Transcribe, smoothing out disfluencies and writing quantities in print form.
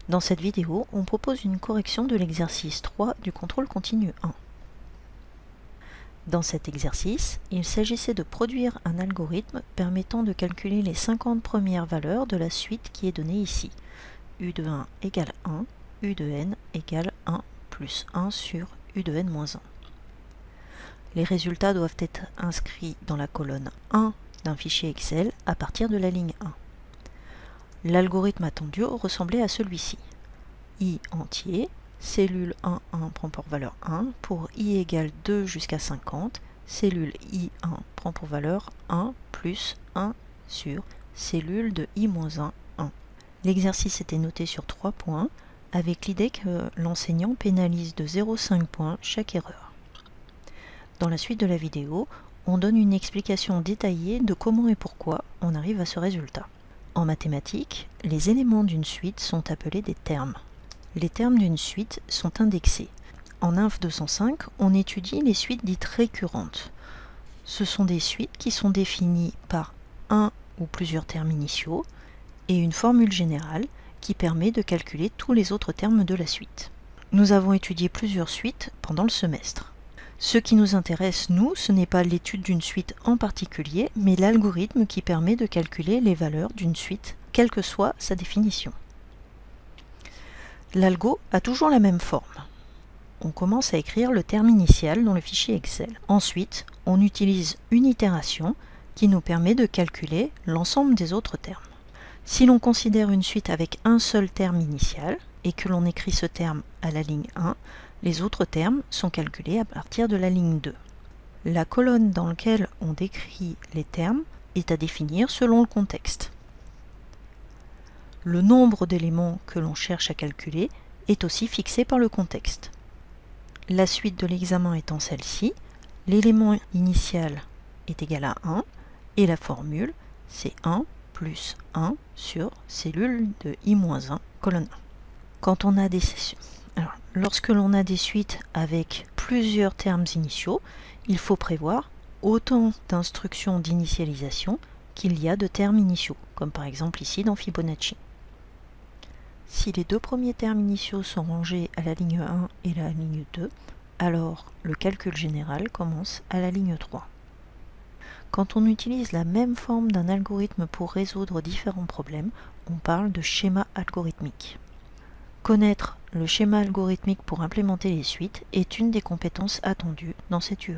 Dans cette vidéo, on propose une correction de l'exercice 3 du contrôle continu 1. Dans cet exercice, il s'agissait de produire un algorithme permettant de calculer les 50 premières valeurs de la suite qui est donnée ici. U de 1 égale 1, U de n égale 1 plus 1 sur U de n moins 1. Les résultats doivent être inscrits dans la colonne 1 d'un fichier Excel à partir de la ligne 1. L'algorithme attendu ressemblait à celui-ci. I entier, cellule 1, 1 prend pour valeur 1, pour i égale 2 jusqu'à 50, cellule i1 prend pour valeur 1 plus 1 sur cellule de i-1, 1. L'exercice était noté sur 3 points, avec l'idée que l'enseignant pénalise de 0,5 points chaque erreur. Dans la suite de la vidéo, on donne une explication détaillée de comment et pourquoi on arrive à ce résultat. En mathématiques, les éléments d'une suite sont appelés des termes. Les termes d'une suite sont indexés. En Inf 205, on étudie les suites dites récurrentes. Ce sont des suites qui sont définies par un ou plusieurs termes initiaux et une formule générale qui permet de calculer tous les autres termes de la suite. Nous avons étudié plusieurs suites pendant le semestre. Ce qui nous intéresse, nous, ce n'est pas l'étude d'une suite en particulier, mais l'algorithme qui permet de calculer les valeurs d'une suite, quelle que soit sa définition. L'algo a toujours la même forme. On commence à écrire le terme initial dans le fichier Excel. Ensuite, on utilise une itération qui nous permet de calculer l'ensemble des autres termes. Si l'on considère une suite avec un seul terme initial et que l'on écrit ce terme à la ligne 1, les autres termes sont calculés à partir de la ligne 2. La colonne dans laquelle on décrit les termes est à définir selon le contexte. Le nombre d'éléments que l'on cherche à calculer est aussi fixé par le contexte. La suite de l'examen étant celle-ci, l'élément initial est égal à 1 et la formule c'est 1 plus 1 sur cellule de i-1, colonne 1. Lorsque l'on a des suites avec plusieurs termes initiaux, il faut prévoir autant d'instructions d'initialisation qu'il y a de termes initiaux, comme par exemple ici dans Fibonacci. Si les deux premiers termes initiaux sont rangés à la ligne 1 et la ligne 2, alors le calcul général commence à la ligne 3. Quand on utilise la même forme d'un algorithme pour résoudre différents problèmes, on parle de schéma algorithmique. Connaître le schéma algorithmique pour implémenter les suites est une des compétences attendues dans cette UE.